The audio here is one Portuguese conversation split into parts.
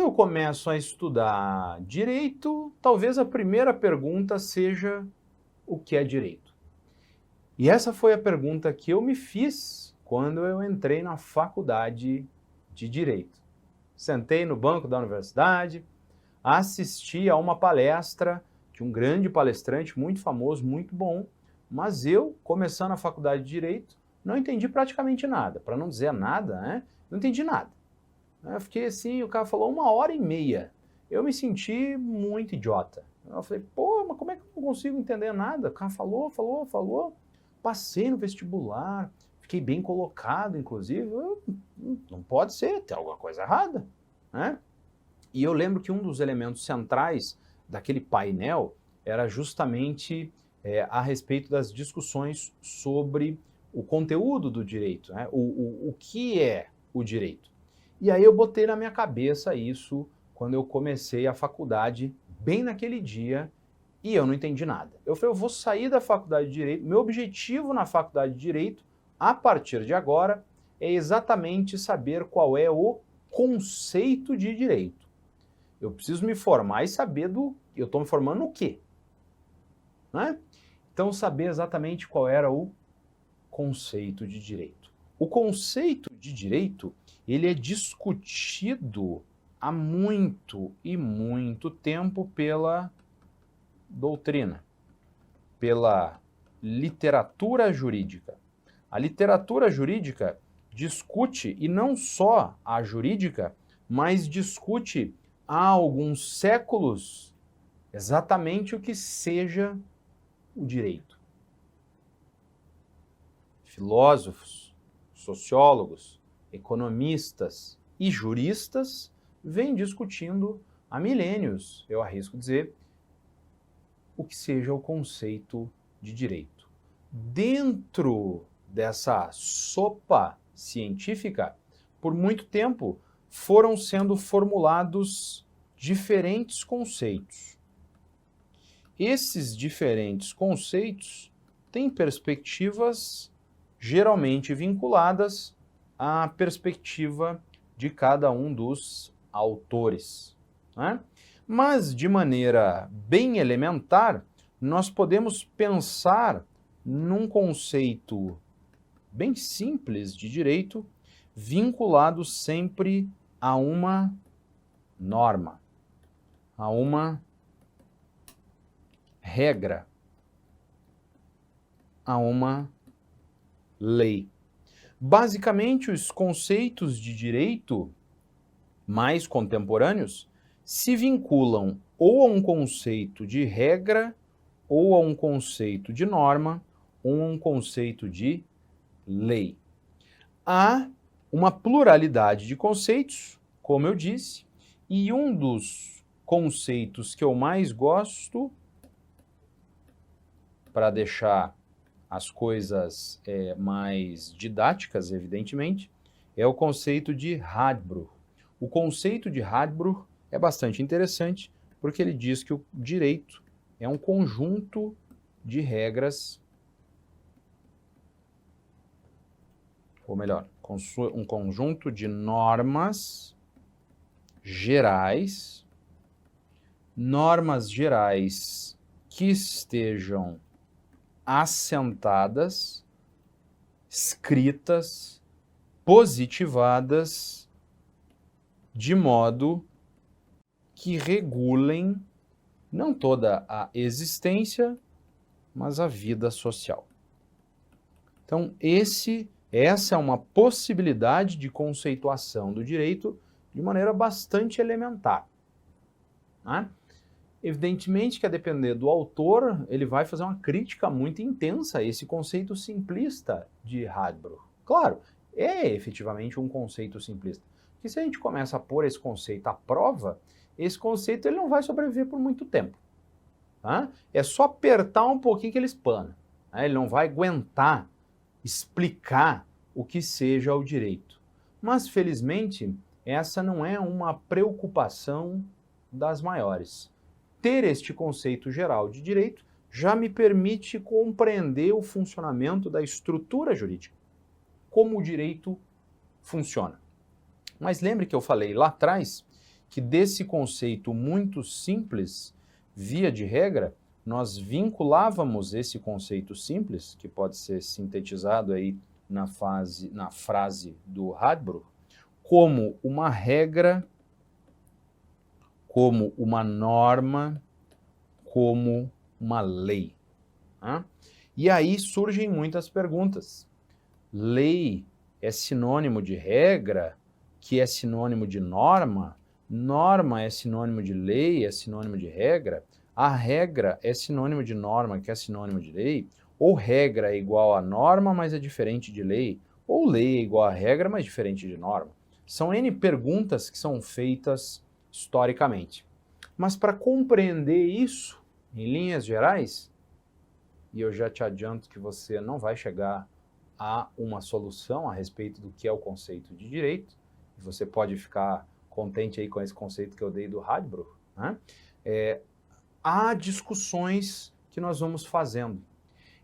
Quando eu começo a estudar direito, talvez a primeira pergunta seja o que é direito? E essa foi a pergunta que eu me fiz quando eu entrei na faculdade de direito. Sentei no banco da universidade, assisti a uma palestra de um grande palestrante, muito famoso, muito bom, mas eu, começando a faculdade de direito, não entendi praticamente nada. Para não dizer nada, né? Não entendi nada. Eu fiquei assim, o cara falou 1h30. Eu me senti muito idiota. Eu falei, pô, mas como é que eu não consigo entender nada? O cara falou. Passei no vestibular, fiquei bem colocado, inclusive. Não pode ser, tem alguma coisa errada, né? E eu lembro que um dos elementos centrais daquele painel era justamente a respeito das discussões sobre o conteúdo do direito, né? O que é o direito. E aí eu botei na minha cabeça isso quando eu comecei a faculdade, bem naquele dia, e eu não entendi nada. Eu falei, eu vou sair da faculdade de Direito, meu objetivo na faculdade de Direito, a partir de agora, é exatamente saber qual é o conceito de direito. Eu preciso me formar e saber eu estou me formando no quê? Né? Então, saber exatamente qual era o conceito de direito. O conceito de direito, ele é discutido há muito e muito tempo pela doutrina, pela literatura jurídica. A literatura jurídica discute, e não só a jurídica, mas discute há alguns séculos exatamente o que seja o direito. Filósofos, sociólogos, economistas e juristas vêm discutindo há milênios, eu arrisco dizer, o que seja o conceito de direito. Dentro dessa sopa científica, por muito tempo, foram sendo formulados diferentes conceitos. Esses diferentes conceitos têm perspectivas geralmente vinculadas à perspectiva de cada um dos autores, né? Mas, de maneira bem elementar, nós podemos pensar num conceito bem simples de direito, vinculado sempre a uma norma, a uma regra, a uma lei. Basicamente, os conceitos de direito mais contemporâneos se vinculam ou a um conceito de regra, ou a um conceito de norma, ou a um conceito de lei. Há uma pluralidade de conceitos, como eu disse, e um dos conceitos que eu mais gosto, para deixar as coisas mais didáticas, evidentemente, é o conceito de Radbruch. O conceito de Radbruch é bastante interessante, porque ele diz que o direito é um conjunto de regras, ou melhor, um conjunto de normas gerais que estejam assentadas, escritas, positivadas, de modo que regulem não toda a existência, mas a vida social. Então, essa é uma possibilidade de conceituação do direito de maneira bastante elementar, né? Evidentemente que, a depender do autor, ele vai fazer uma crítica muito intensa a esse conceito simplista de Radbruch. Claro, é efetivamente um conceito simplista. Porque se a gente começa a pôr esse conceito à prova, esse conceito ele não vai sobreviver por muito tempo. Tá? É só apertar um pouquinho que ele espana. Né? Ele não vai aguentar explicar o que seja o direito. Mas, felizmente, essa não é uma preocupação das maiores. Ter este conceito geral de direito já me permite compreender o funcionamento da estrutura jurídica, como o direito funciona. Mas lembre que eu falei lá atrás que desse conceito muito simples, via de regra, nós vinculávamos esse conceito simples, que pode ser sintetizado aí na frase do Radbruch, como uma regra, como uma norma, como uma lei. Tá? E aí surgem muitas perguntas. Lei é sinônimo de regra, que é sinônimo de norma? Norma é sinônimo de lei, é sinônimo de regra? A regra é sinônimo de norma, que é sinônimo de lei? Ou regra é igual a norma, mas é diferente de lei? Ou lei é igual a regra, mas diferente de norma? São N perguntas que são feitas historicamente. Mas para compreender isso, em linhas gerais, e eu já te adianto que você não vai chegar a uma solução a respeito do que é o conceito de direito, você pode ficar contente aí com esse conceito que eu dei do Radbruch, né? Há discussões que nós vamos fazendo.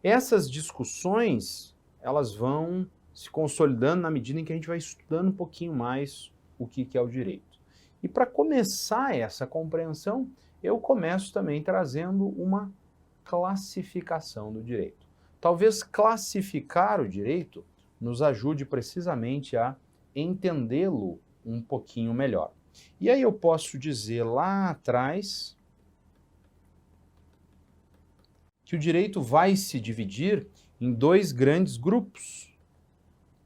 Essas discussões, elas vão se consolidando na medida em que a gente vai estudando um pouquinho mais o que é o direito. E para começar essa compreensão, eu começo também trazendo uma classificação do direito. Talvez classificar o direito nos ajude precisamente a entendê-lo um pouquinho melhor. E aí eu posso dizer lá atrás que o direito vai se dividir em dois grandes grupos.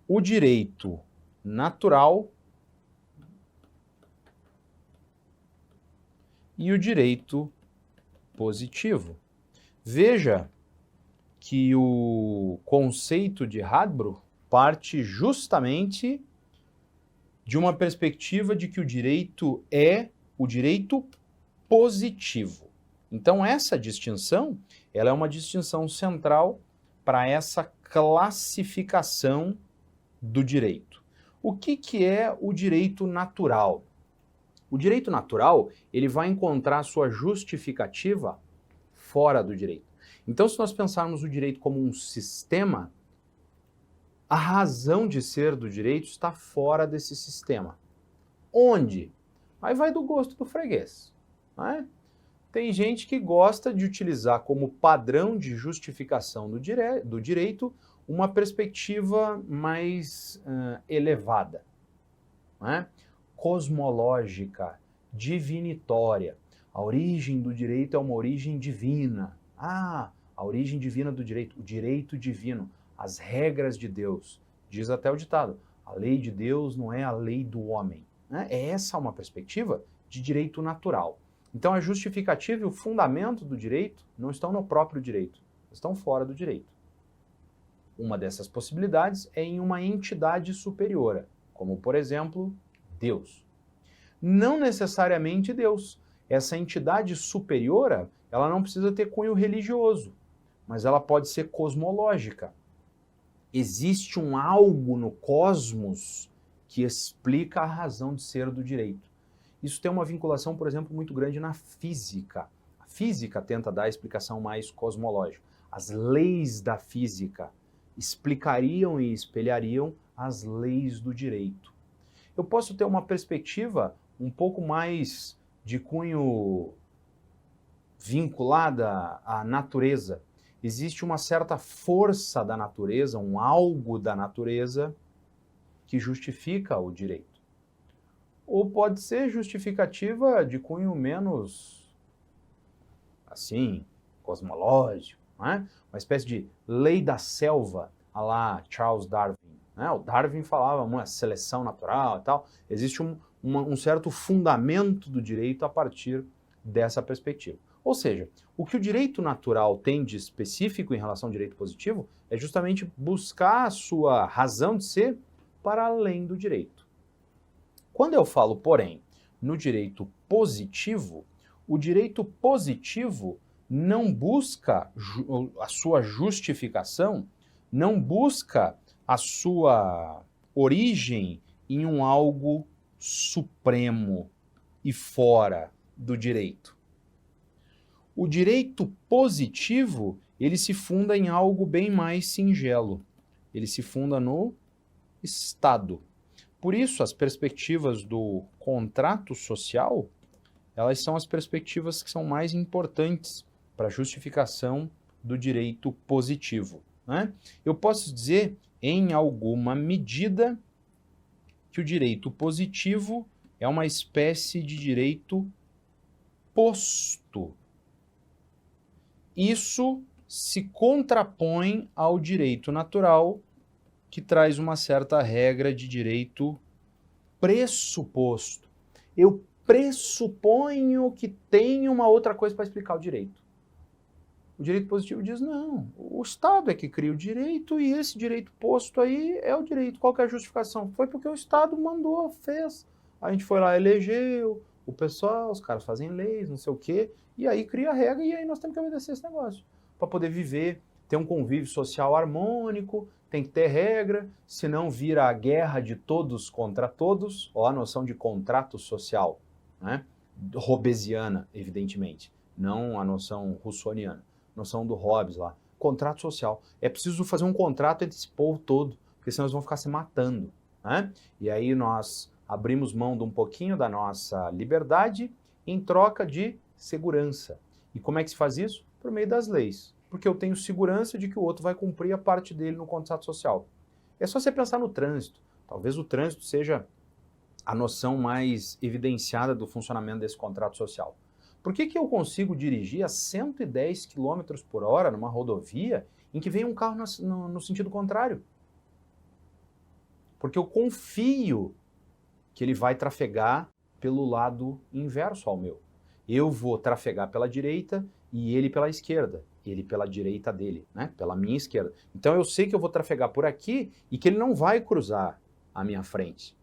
O direito natural e o direito positivo. Veja que o conceito de Radbruch parte justamente de uma perspectiva de que o direito é o direito positivo. Então essa distinção, ela é uma distinção central para essa classificação do direito. O que é o direito natural? O direito natural, ele vai encontrar sua justificativa fora do direito. Então, se nós pensarmos o direito como um sistema, a razão de ser do direito está fora desse sistema. Onde? Aí vai do gosto do freguês. Né? Tem gente que gosta de utilizar como padrão de justificação do direito uma perspectiva mais elevada, né? Cosmológica, divinitória. A origem do direito é uma origem divina. A origem divina do direito, o direito divino, as regras de Deus. Diz até o ditado, a lei de Deus não é a lei do homem. Né? Essa é uma perspectiva de direito natural. Então a justificativa e o fundamento do direito não estão no próprio direito, estão fora do direito. Uma dessas possibilidades é em uma entidade superior, como por exemplo, Deus. Não necessariamente Deus. Essa entidade superior, ela não precisa ter cunho religioso, mas ela pode ser cosmológica. Existe um algo no cosmos que explica a razão de ser do direito. Isso tem uma vinculação, por exemplo, muito grande na física. A física tenta dar a explicação mais cosmológica. As leis da física explicariam e espelhariam as leis do direito. Eu posso ter uma perspectiva um pouco mais de cunho vinculada à natureza. Existe uma certa força da natureza, um algo da natureza que justifica o direito. Ou pode ser justificativa de cunho menos, assim, cosmológico, né? Uma espécie de lei da selva, à la Charles Darwin. Né? O Darwin falava uma seleção natural e tal. Existe um certo fundamento do direito a partir dessa perspectiva. Ou seja, o que o direito natural tem de específico em relação ao direito positivo é justamente buscar a sua razão de ser para além do direito. Quando eu falo, porém, no direito positivo, o direito positivo não busca a sua justificação, não busca a sua origem em um algo supremo e fora do direito. O direito positivo, ele se funda em algo bem mais singelo. Ele se funda no Estado. Por isso, as perspectivas do contrato social, elas são as perspectivas que são mais importantes para a justificação do direito positivo, né? Eu posso dizer, em alguma medida, que o direito positivo é uma espécie de direito posto. Isso se contrapõe ao direito natural, que traz uma certa regra de direito pressuposto. Eu pressuponho que tem uma outra coisa para explicar o direito. O direito positivo diz, não, o Estado é que cria o direito e esse direito posto aí é o direito. Qual que é a justificação? Foi porque o Estado mandou, fez. A gente foi lá, elegeu o pessoal, os caras fazem leis, não sei o quê, e aí cria a regra e aí nós temos que obedecer esse negócio. Para poder viver, ter um convívio social harmônico, tem que ter regra, senão vira a guerra de todos contra todos, ou a noção de contrato social, né? Hobbesiana, evidentemente, não a noção russoniana. Noção do Hobbes lá, contrato social. É preciso fazer um contrato entre esse povo todo, porque senão eles vão ficar se matando, né? E aí nós abrimos mão de um pouquinho da nossa liberdade em troca de segurança. E como é que se faz isso? Por meio das leis. Porque eu tenho segurança de que o outro vai cumprir a parte dele no contrato social. É só você pensar no trânsito. Talvez o trânsito seja a noção mais evidenciada do funcionamento desse contrato social. Por que eu consigo dirigir a 110 km por hora numa rodovia em que vem um carro no sentido contrário? Porque eu confio que ele vai trafegar pelo lado inverso ao meu. Eu vou trafegar pela direita e ele pela esquerda. Ele pela direita dele, né? Pela minha esquerda. Então eu sei que eu vou trafegar por aqui e que ele não vai cruzar a minha frente,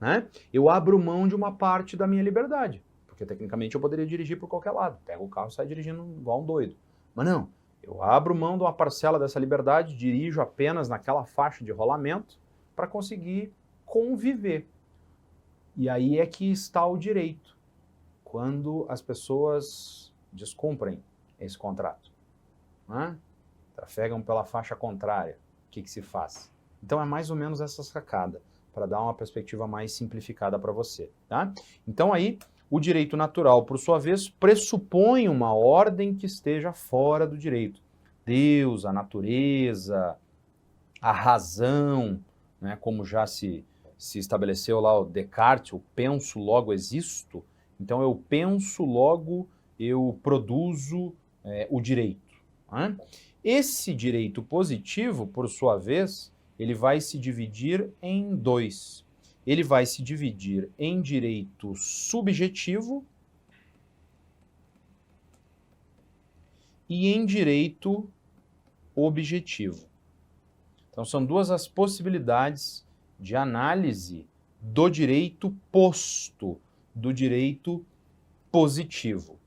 né? Eu abro mão de uma parte da minha liberdade. Porque tecnicamente eu poderia dirigir por qualquer lado. Pego o carro e saio dirigindo igual um doido. Mas não, eu abro mão de uma parcela dessa liberdade, dirijo apenas naquela faixa de rolamento para conseguir conviver. E aí é que está o direito, quando as pessoas descumprem esse contrato, né? Trafegam pela faixa contrária, o que se faz? Então é mais ou menos essa sacada, para dar uma perspectiva mais simplificada para você, tá? Então aí, o direito natural, por sua vez, pressupõe uma ordem que esteja fora do direito. Deus, a natureza, a razão, né, como já se estabeleceu lá o Descartes, o penso, logo existo. Então eu penso, logo eu produzo o direito, né? Esse direito positivo, por sua vez, ele vai se dividir em dois. Ele vai se dividir em direito subjetivo e em direito objetivo. Então são duas as possibilidades de análise do direito posto, do direito positivo.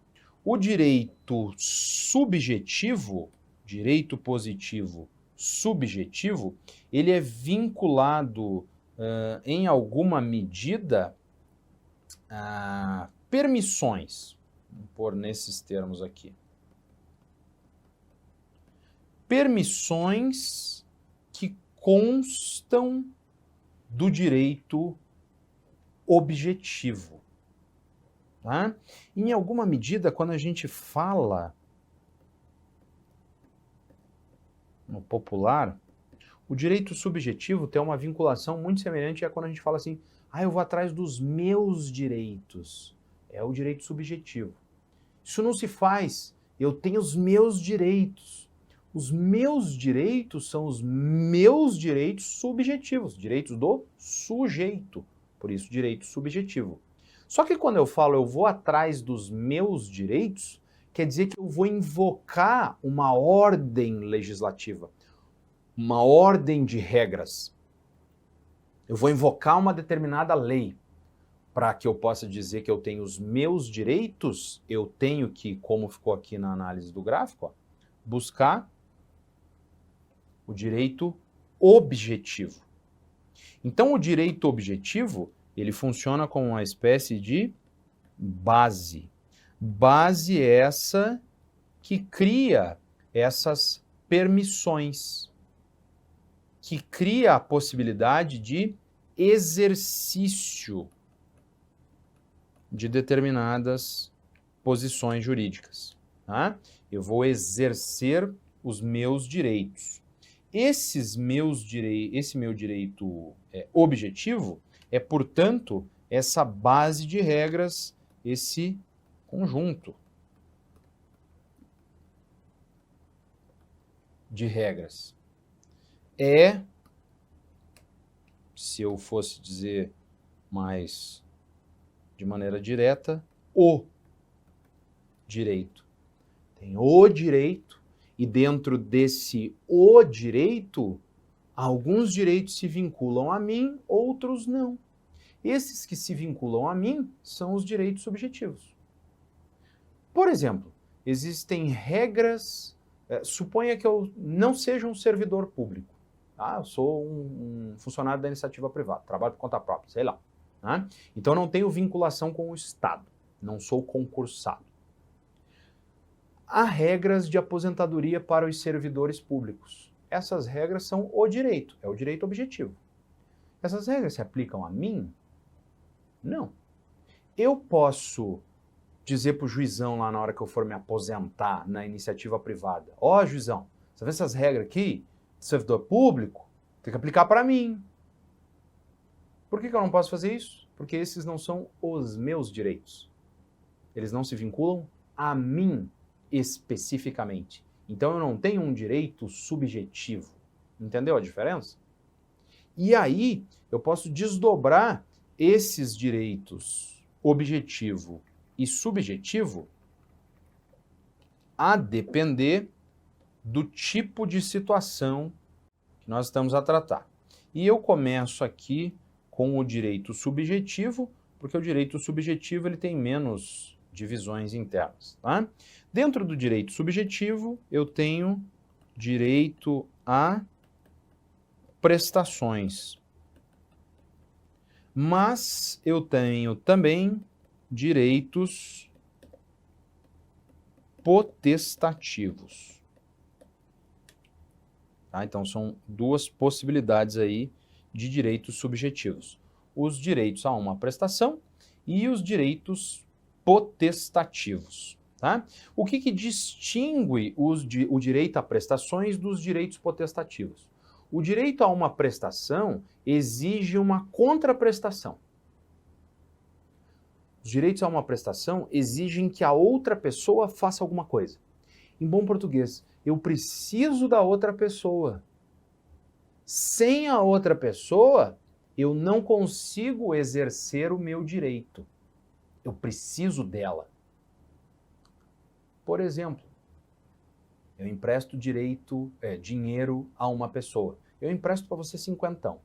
O direito subjetivo, direito positivo subjetivo, ele é vinculado em alguma medida a permissões, vou pôr nesses termos aqui. Permissões que constam do direito objetivo. Tá? Em alguma medida, quando a gente fala no popular, o direito subjetivo tem uma vinculação muito semelhante a quando a gente fala assim, eu vou atrás dos meus direitos. É o direito subjetivo. Isso não se faz. Eu tenho os meus direitos. Os meus direitos são os meus direitos subjetivos, direitos do sujeito. Por isso, direito subjetivo. Só que quando eu falo eu vou atrás dos meus direitos, quer dizer que eu vou invocar uma ordem legislativa, uma ordem de regras. Eu vou invocar uma determinada lei. Para que eu possa dizer que eu tenho os meus direitos, eu tenho que, como ficou aqui na análise do gráfico, buscar o direito objetivo. Então, o direito objetivo, ele funciona como uma espécie de base. Base essa que cria essas permissões, que cria a possibilidade de exercício de determinadas posições jurídicas. Tá? Eu vou exercer os meus direitos. Esse meu direito objetivo é, portanto, essa base de regras, esse conjunto de regras. É, se eu fosse dizer mais de maneira direta, o direito. Tem o direito, e dentro desse o direito, alguns direitos se vinculam a mim, outros não. Esses que se vinculam a mim são os direitos subjetivos. Por exemplo, existem regras, suponha que eu não seja um servidor público, tá? Eu sou um funcionário da iniciativa privada, trabalho por conta própria, sei lá. Né? Então não tenho vinculação com o Estado, não sou concursado. Há regras de aposentadoria para os servidores públicos. Essas regras são o direito, é o direito objetivo. Essas regras se aplicam a mim? Não. Eu posso dizer para o juizão lá na hora que eu for me aposentar na iniciativa privada, ó, juizão, você vê essas regras aqui, de servidor público, tem que aplicar para mim. Por que eu não posso fazer isso? Porque esses não são os meus direitos. Eles não se vinculam a mim especificamente. Então eu não tenho um direito subjetivo. Entendeu a diferença? E aí eu posso desdobrar esses direitos objetivo e subjetivo a depender do tipo de situação que nós estamos a tratar. E eu começo aqui com o direito subjetivo, porque o direito subjetivo ele tem menos divisões internas. Tá? Dentro do direito subjetivo, eu tenho direito a prestações. Mas eu tenho também direitos potestativos. Tá? Então, são duas possibilidades aí de direitos subjetivos. Os direitos a uma prestação e os direitos potestativos. Tá? O que distingue o direito a prestações dos direitos potestativos? O direito a uma prestação exige uma contraprestação. Os direitos a uma prestação exigem que a outra pessoa faça alguma coisa. Em bom português, eu preciso da outra pessoa. Sem a outra pessoa, eu não consigo exercer o meu direito. Eu preciso dela. Por exemplo, eu empresto dinheiro a uma pessoa. Eu empresto para você 50.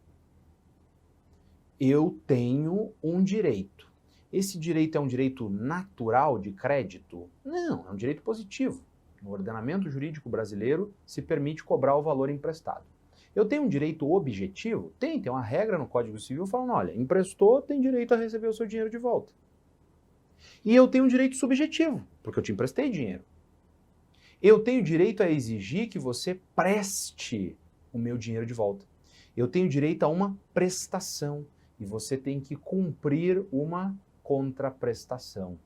Eu tenho um direito. Esse direito é um direito natural de crédito? Não, é um direito positivo. No ordenamento jurídico brasileiro se permite cobrar o valor emprestado. Eu tenho um direito objetivo? Tem uma regra no Código Civil falando, olha, emprestou, tem direito a receber o seu dinheiro de volta. E eu tenho um direito subjetivo, porque eu te emprestei dinheiro. Eu tenho direito a exigir que você preste o meu dinheiro de volta. Eu tenho direito a uma prestação e você tem que cumprir uma contraprestação.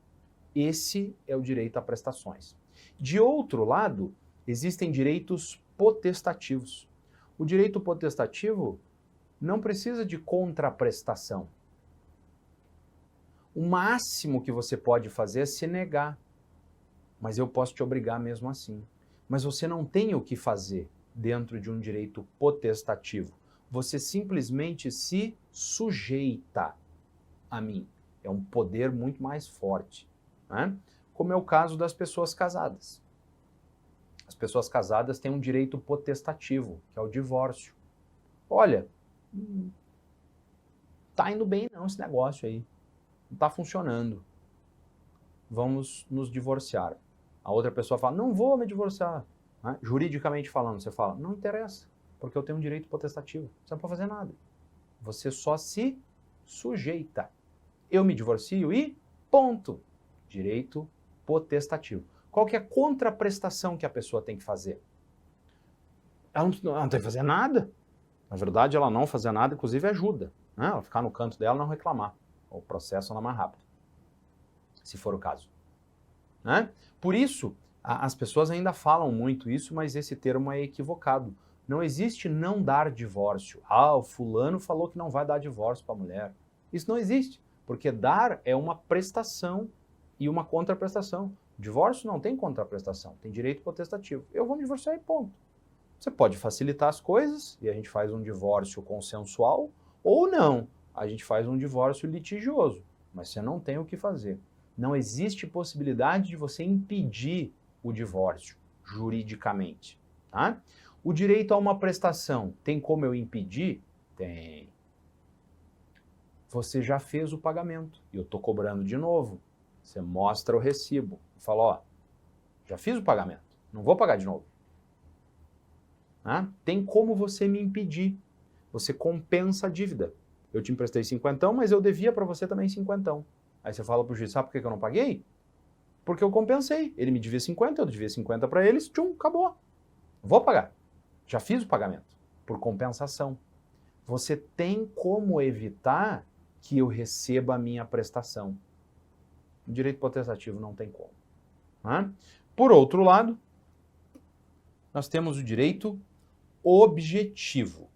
Esse é o direito a prestações. De outro lado, existem direitos potestativos. O direito potestativo não precisa de contraprestação. O máximo que você pode fazer é se negar, mas eu posso te obrigar mesmo assim. Mas você não tem o que fazer dentro de um direito potestativo. Você simplesmente se sujeita a mim. É um poder muito mais forte, né? Como é o caso das pessoas casadas. As pessoas casadas têm um direito potestativo, que é o divórcio. Olha, tá indo bem não esse negócio aí. Não está funcionando. Vamos nos divorciar. A outra pessoa fala, não vou me divorciar. Né? Juridicamente falando, você fala, não interessa, porque eu tenho um direito potestativo. Você não pode fazer nada. Você só se sujeita. Eu me divorcio e ponto. Direito potestativo. Qual que é a contraprestação que a pessoa tem que fazer? Ela não tem que fazer nada. Na verdade, ela não fazer nada, inclusive, ajuda. né? Ela ficar no canto dela e não reclamar. O processo anda mais rápido, se for o caso. Né? Por isso, as pessoas ainda falam muito isso, mas esse termo é equivocado. Não existe não dar divórcio. Ah, o fulano falou que não vai dar divórcio para a mulher. Isso não existe, porque dar é uma prestação e uma contraprestação. Divórcio não tem contraprestação, tem direito potestativo. Eu vou me divorciar e ponto. Você pode facilitar as coisas e a gente faz um divórcio consensual, ou não, a gente faz um divórcio litigioso, mas você não tem o que fazer. Não existe possibilidade de você impedir o divórcio juridicamente. Tá? O direito a uma prestação, tem como eu impedir? Tem. Você já fez o pagamento e eu estou cobrando de novo. Você mostra o recibo. Fala, ó, já fiz o pagamento, não vou pagar de novo. Tem como você me impedir. Você compensa a dívida. Eu te emprestei 50, mas eu devia para você também 50. Aí você fala para o juiz, sabe por que eu não paguei? Porque eu compensei. Ele me devia 50, eu devia 50 para eles, tchum, acabou. Vou pagar. Já fiz o pagamento. Por compensação. Você tem como evitar que eu receba a minha prestação. O direito potestativo não tem como. Por outro lado, nós temos o direito objetivo.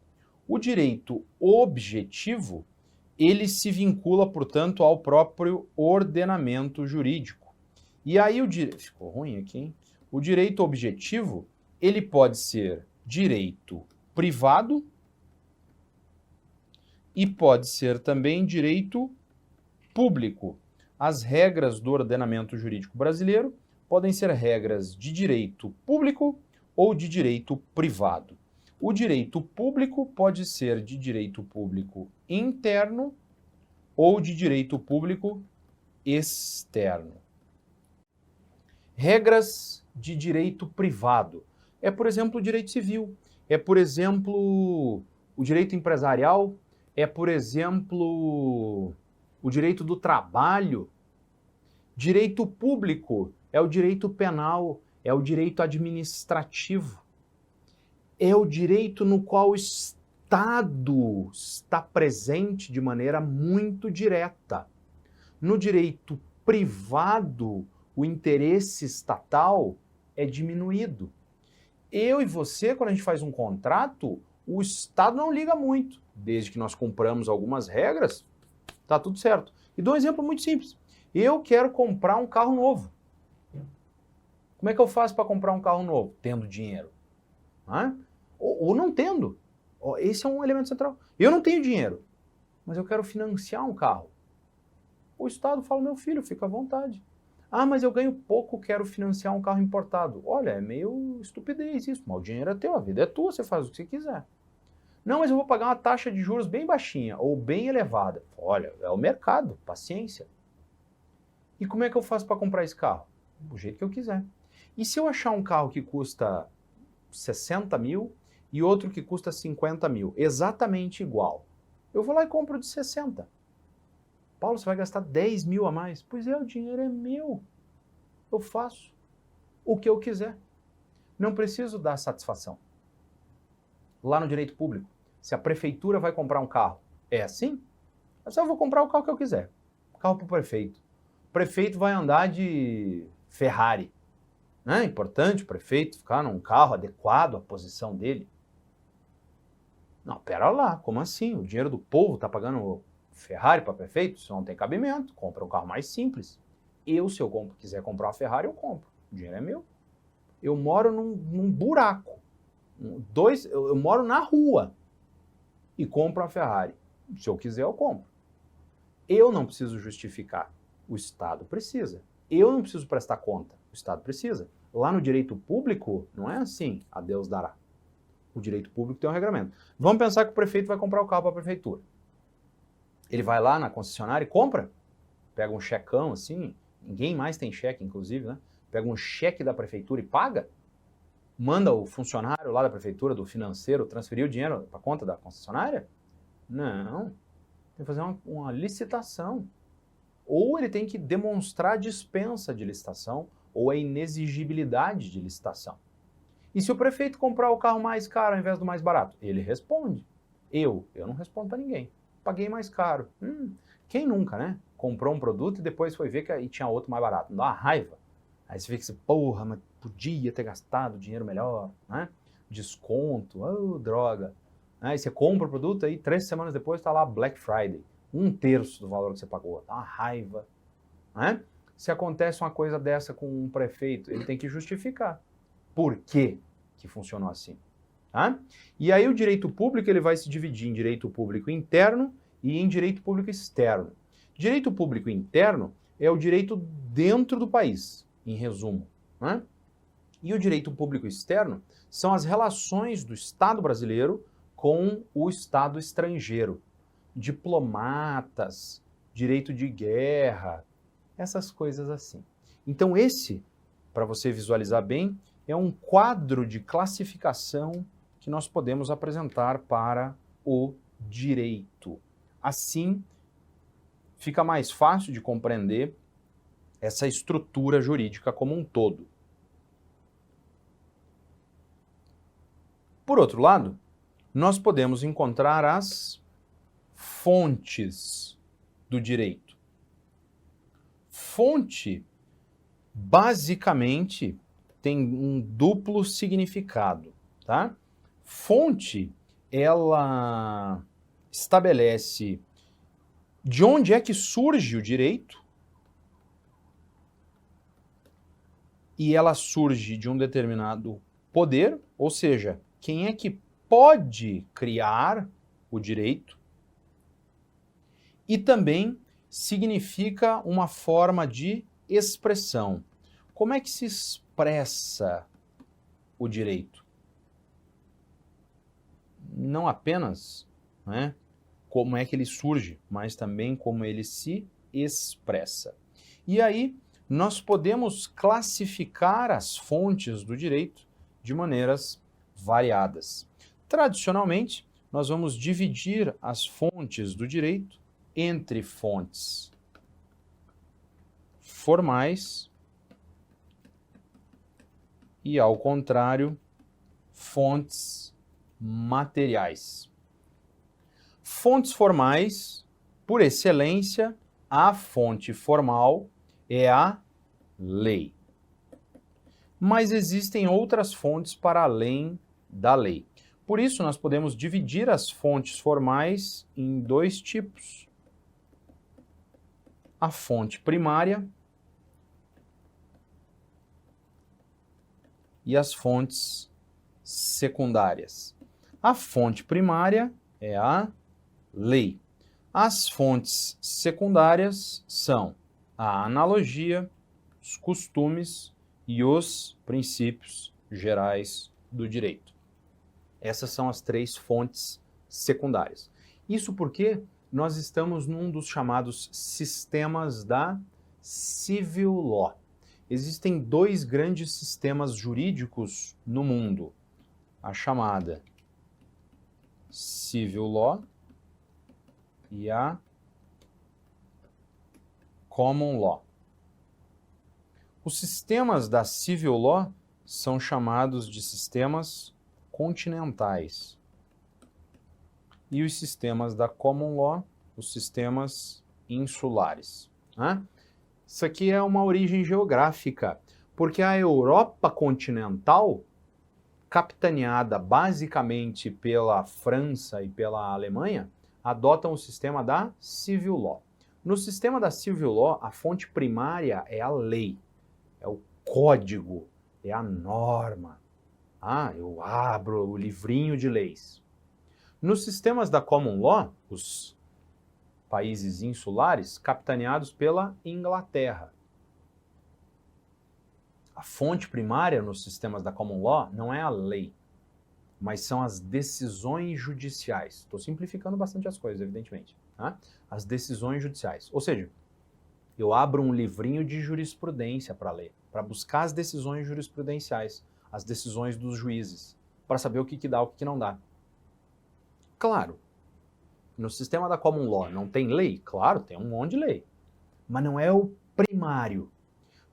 O direito objetivo, ele se vincula, portanto, ao próprio ordenamento jurídico. E aí ficou ruim aqui, hein? O direito objetivo, ele pode ser direito privado e pode ser também direito público. As regras do ordenamento jurídico brasileiro podem ser regras de direito público ou de direito privado. O direito público pode ser de direito público interno ou de direito público externo. Regras de direito privado. É, por exemplo, o direito civil. É, por exemplo, o direito empresarial. É, por exemplo, o direito do trabalho. Direito público é o direito penal, é o direito administrativo. É o direito no qual o Estado está presente de maneira muito direta. No direito privado, o interesse estatal é diminuído. Eu e você, quando a gente faz um contrato, o Estado não liga muito. Desde que nós cumpramos algumas regras, tá tudo certo. E dou um exemplo muito simples. Eu quero comprar um carro novo. Como é que eu faço para comprar um carro novo? Tendo dinheiro. Ou não tendo. Esse é um elemento central. Eu não tenho dinheiro, mas eu quero financiar um carro. O Estado fala, meu filho, fica à vontade. Mas eu ganho pouco, quero financiar um carro importado. Olha, é meio estupidez isso, mas o dinheiro é teu, a vida é tua, você faz o que você quiser. Não, mas eu vou pagar uma taxa de juros bem baixinha ou bem elevada. Olha, é o mercado, paciência. E como é que eu faço para comprar esse carro? Do jeito que eu quiser. E se eu achar um carro que custa 60 mil e outro que custa 50 mil, exatamente igual, eu vou lá e compro de 60. Paulo, você vai gastar 10 mil a mais? Pois é, o dinheiro é meu. Eu faço o que eu quiser. Não preciso dar satisfação. Lá no direito público, se a prefeitura vai comprar um carro, é assim? Eu vou comprar o carro que eu quiser. Carro para o prefeito. O prefeito vai andar de Ferrari. É importante o prefeito ficar num carro adequado à posição dele. Não, pera lá, como assim? O dinheiro do povo está pagando Ferrari para prefeito? Isso não tem cabimento. Compra um carro mais simples. Se eu quiser comprar uma Ferrari, eu compro. O dinheiro é meu. Eu moro num buraco. Eu moro na rua e compro uma Ferrari. Se eu quiser, eu compro. Eu não preciso justificar. O Estado precisa. Eu não preciso prestar conta. O Estado precisa. Lá no direito público, não é assim, a Deus dará. O direito público tem um regramento. Vamos pensar que o prefeito vai comprar o carro para a prefeitura. Ele vai lá na concessionária e compra. Pega um checão assim, ninguém mais tem cheque, inclusive, né? Pega um cheque da prefeitura e paga. Manda o funcionário lá da prefeitura, do financeiro, transferir o dinheiro para a conta da concessionária? Não. Tem que fazer uma licitação. Ou ele tem que demonstrar a dispensa de licitação ou a inexigibilidade de licitação. E se o prefeito comprar o carro mais caro ao invés do mais barato? Ele responde. Eu não respondo para ninguém. paguei mais caro. Quem nunca, né? Comprou um produto e depois foi ver que aí tinha outro mais barato. Não dá uma raiva. Aí você fica assim, porra, mas podia ter gastado dinheiro melhor, né? Desconto, droga. Aí você compra o produto, aí 3 semanas depois está lá Black Friday. 1/3 do valor que você pagou. Dá uma raiva, né? Se acontece uma coisa dessa com um prefeito, ele tem que justificar por que funcionou assim. Tá? E aí o direito público ele vai se dividir em direito público interno e em direito público externo. Direito público interno é o direito dentro do país, em resumo. Né? E o direito público externo são as relações do Estado brasileiro com o Estado estrangeiro. Diplomatas, direito de guerra, essas coisas assim. Então esse, para você visualizar bem, é um quadro de classificação que nós podemos apresentar para o direito. Assim, fica mais fácil de compreender essa estrutura jurídica como um todo. Por outro lado, nós podemos encontrar as fontes do direito. Fonte, basicamente, tem um duplo significado, tá? Fonte, ela estabelece de onde é que surge o direito e ela surge de um determinado poder, ou seja, quem é que pode criar o direito, e também significa uma forma de expressão. Como é que se expressa o direito? Não apenas, né, como é que ele surge, mas também como ele se expressa. E aí nós podemos classificar as fontes do direito de maneiras variadas. Tradicionalmente, nós vamos dividir as fontes do direito entre fontes formais e, ao contrário, fontes materiais. Fontes formais, por excelência, a fonte formal é a lei. Mas existem outras fontes para além da lei. Por isso, nós podemos dividir as fontes formais em 2 tipos. A fonte primária e as fontes secundárias. A fonte primária é a lei. As fontes secundárias são a analogia, os costumes e os princípios gerais do direito. Essas são as 3 fontes secundárias. Isso porque nós estamos num dos chamados sistemas da civil law. Existem 2 grandes sistemas jurídicos no mundo. A chamada civil law e a common law. Os sistemas da civil law são chamados de sistemas continentais. E os sistemas da common law, os sistemas insulares. Né? Isso aqui é uma origem geográfica, porque a Europa continental, capitaneada basicamente pela França e pela Alemanha, adotam o sistema da civil law. No sistema da civil law, a fonte primária é a lei, é o código, é a norma. Eu abro o livrinho de leis. Nos sistemas da common law, os países insulares, capitaneados pela Inglaterra. A fonte primária nos sistemas da common law não é a lei, mas são as decisões judiciais. Estou simplificando bastante as coisas, evidentemente. Tá? As decisões judiciais. Ou seja, eu abro um livrinho de jurisprudência para ler, para buscar as decisões jurisprudenciais, as decisões dos juízes, para saber o que dá, o que não dá. Claro, no sistema da common law não tem lei? Claro, tem um monte de lei, mas não é o primário.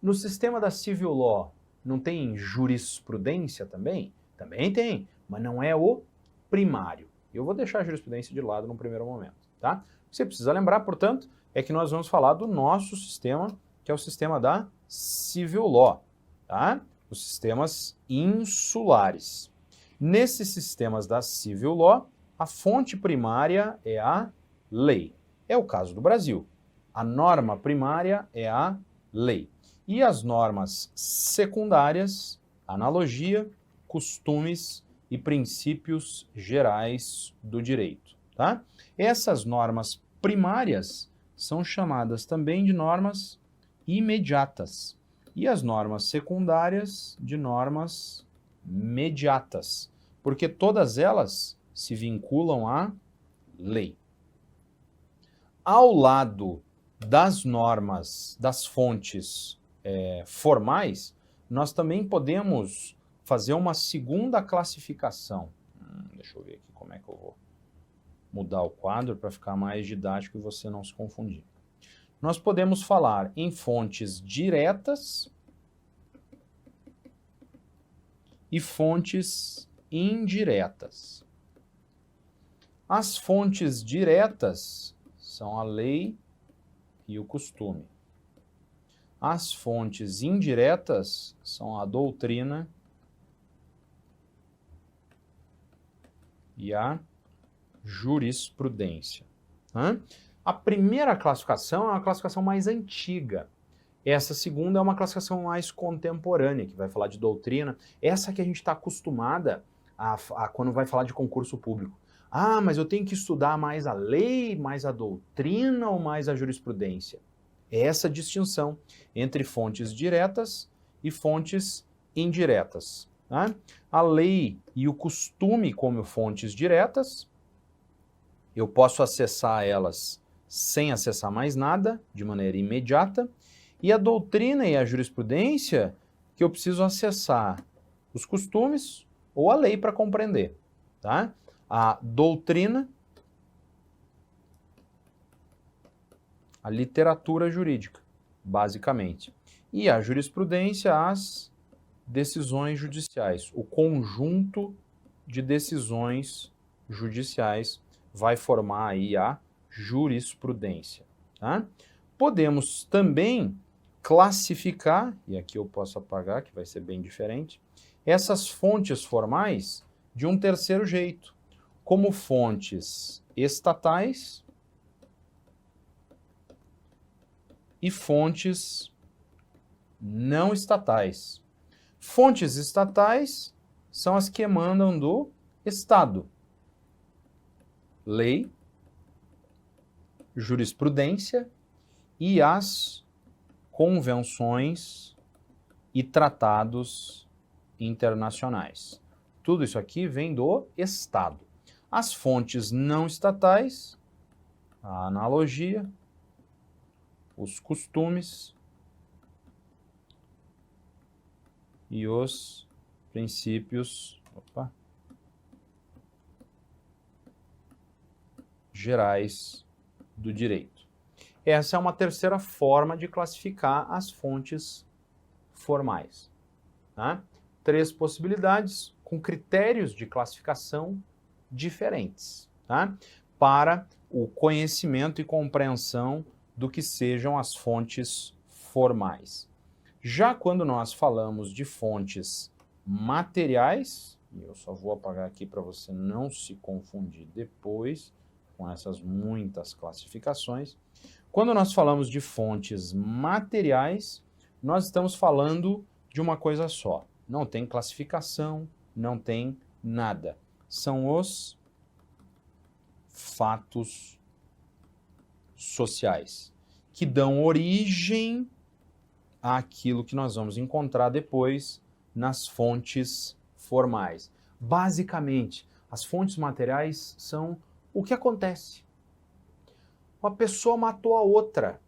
No sistema da civil law não tem jurisprudência também? Também tem, mas não é o primário. Eu vou deixar a jurisprudência de lado num primeiro momento. tá? O que você precisa lembrar, portanto, é que nós vamos falar do nosso sistema, que é o sistema da Civil Law, tá? Os sistemas insulares. Nesses sistemas da Civil Law, a fonte primária é a lei. É o caso do Brasil. A norma primária é a lei. E as normas secundárias, analogia, costumes e princípios gerais do direito, tá? Essas normas primárias são chamadas também de normas imediatas e as normas secundárias de normas mediatas, porque todas elas se vinculam à lei. Ao lado das normas, das fontes formais, nós também podemos fazer uma segunda classificação. Deixa eu ver aqui como é que eu vou mudar o quadro para ficar mais didático e você não se confundir. Nós podemos falar em fontes diretas e fontes indiretas. As fontes diretas são a lei e o costume. As fontes indiretas são a doutrina e a jurisprudência. A primeira classificação é uma classificação mais antiga. Essa segunda é uma classificação mais contemporânea, que vai falar de doutrina. Essa que a gente está acostumada a quando vai falar de concurso público. Ah, mas eu tenho que estudar mais a lei, mais a doutrina ou mais a jurisprudência? É essa distinção entre fontes diretas e fontes indiretas. Tá? A lei e o costume como fontes diretas, eu posso acessar elas sem acessar mais nada, de maneira imediata, e a doutrina e a jurisprudência, que eu preciso acessar os costumes ou a lei para compreender. Tá? A doutrina, a literatura jurídica, basicamente. E a jurisprudência, as decisões judiciais. O conjunto de decisões judiciais vai formar aí a jurisprudência. Tá? Podemos também classificar, e aqui eu posso apagar, que vai ser bem diferente, essas fontes formais de um terceiro jeito, como fontes estatais e fontes não estatais. Fontes estatais são as que emanam do Estado. Lei, jurisprudência e as convenções e tratados internacionais. Tudo isso aqui vem do Estado. As fontes não estatais, a analogia, os costumes e os princípios gerais do direito. Essa é uma terceira forma de classificar as fontes formais. Tá? 3 possibilidades com critérios de classificação diferentes, tá? Para o conhecimento e compreensão do que sejam as fontes formais. Já quando nós falamos de fontes materiais, e eu só vou apagar aqui para você não se confundir depois com essas muitas classificações, quando nós falamos de fontes materiais, nós estamos falando de uma coisa só. Não tem classificação, não tem nada. São os fatos sociais que dão origem àquilo que nós vamos encontrar depois nas fontes formais. Basicamente, as fontes materiais são o que acontece. Uma pessoa matou a outra.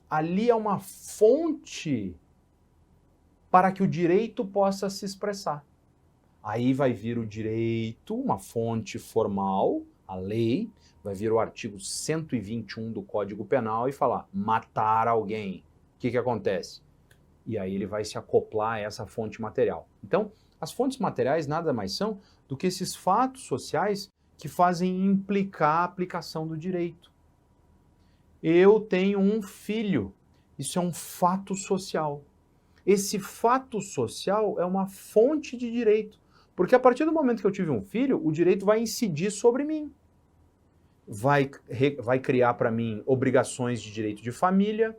Ali é uma fonte para que o direito possa se expressar. Aí vai vir o direito, uma fonte formal, a lei, vai vir o artigo 121 do Código Penal e falar, matar alguém. O que acontece? E aí ele vai se acoplar a essa fonte material. Então, as fontes materiais nada mais são do que esses fatos sociais que fazem implicar a aplicação do direito. Eu tenho um filho, isso é um fato social. Esse fato social é uma fonte de direito, porque a partir do momento que eu tive um filho, o direito vai incidir sobre mim. Vai criar para mim obrigações de direito de família,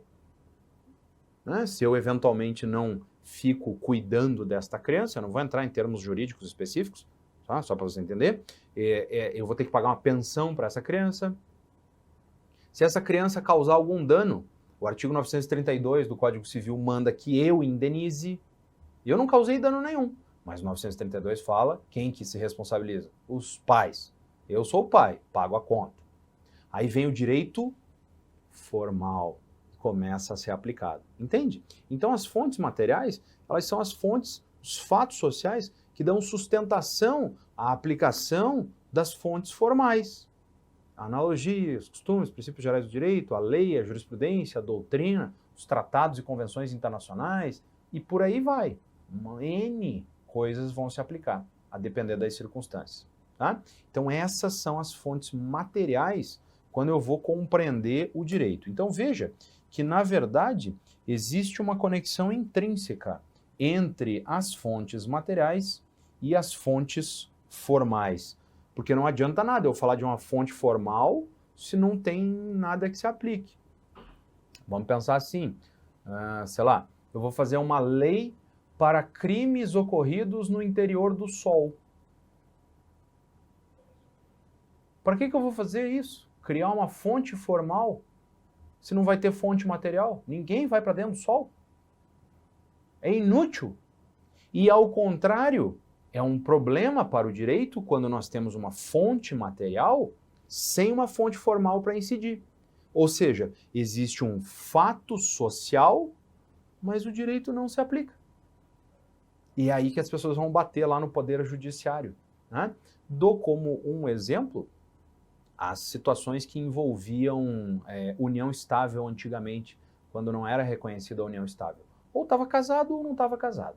né? Se eu eventualmente não fico cuidando desta criança, eu não vou entrar em termos jurídicos específicos, tá? Só para você entender, eu vou ter que pagar uma pensão para essa criança. Se essa criança causar algum dano, o artigo 932 do Código Civil manda que eu indenize. Eu não causei dano nenhum, mas o 932 fala quem que se responsabiliza? Os pais. Eu sou o pai, pago a conta. Aí vem o direito formal, começa a ser aplicado. Entende? Então as fontes materiais, elas são as fontes, os fatos sociais que dão sustentação à aplicação das fontes formais. A analogia, os costumes, princípios gerais do direito, a lei, a jurisprudência, a doutrina, os tratados e convenções internacionais, e por aí vai. N coisas vão se aplicar, a depender das circunstâncias. Tá? Então essas são as fontes materiais quando eu vou compreender o direito. Então veja que, na verdade, existe uma conexão intrínseca entre as fontes materiais e as fontes formais. Porque não adianta nada eu falar de uma fonte formal se não tem nada que se aplique. Vamos pensar assim, sei lá, eu vou fazer uma lei para crimes ocorridos no interior do Sol. Para que eu vou fazer isso? Criar uma fonte formal se não vai ter fonte material? Ninguém vai para dentro do Sol. É inútil. E ao contrário, é um problema para o direito quando nós temos uma fonte material sem uma fonte formal para incidir. Ou seja, existe um fato social, mas o direito não se aplica. E é aí que as pessoas vão bater lá no poder judiciário, né? Dou como um exemplo as situações que envolviam união estável antigamente, quando não era reconhecida a união estável. Ou estava casado ou não estava casado.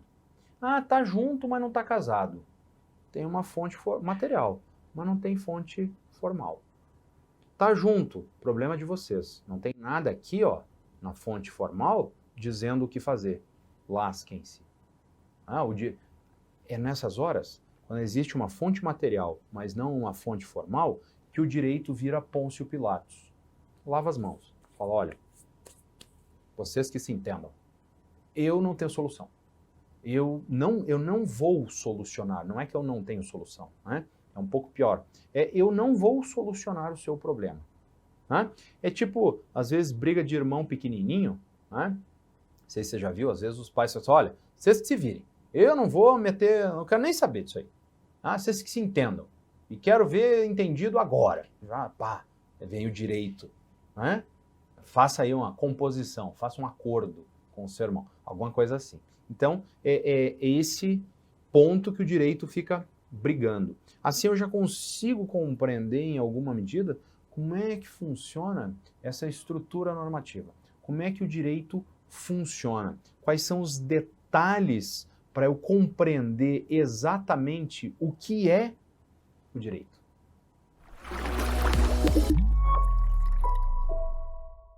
Ah, tá junto, mas não está casado. Tem uma fonte material, mas não tem fonte formal. Tá junto, problema de vocês. Não tem nada aqui, ó, na fonte formal, dizendo o que fazer. Lasquem-se. É nessas horas, quando existe uma fonte material, mas não uma fonte formal, que o direito vira Pôncio Pilatos. Lava as mãos. Fala, olha, vocês que se entendam. Eu não tenho solução. Eu não vou solucionar. Não é que eu não tenho solução, né? É um pouco pior. Eu não vou solucionar o seu problema. Né? É tipo, às vezes, briga de irmão pequenininho, né? Não sei se você já viu, às vezes os pais falam assim, olha, vocês que se virem. Eu não vou meter, não quero nem saber disso aí. Vocês que se entendam. E quero ver entendido agora. Já, pá, vem o direito. Né? Faça aí uma composição, faça um acordo com o seu irmão. Alguma coisa assim. Então, é esse ponto que o direito fica brigando. Assim eu já consigo compreender em alguma medida como é que funciona essa estrutura normativa. Como é que o direito funciona. Quais são os detalhes para eu compreender exatamente o que é o direito.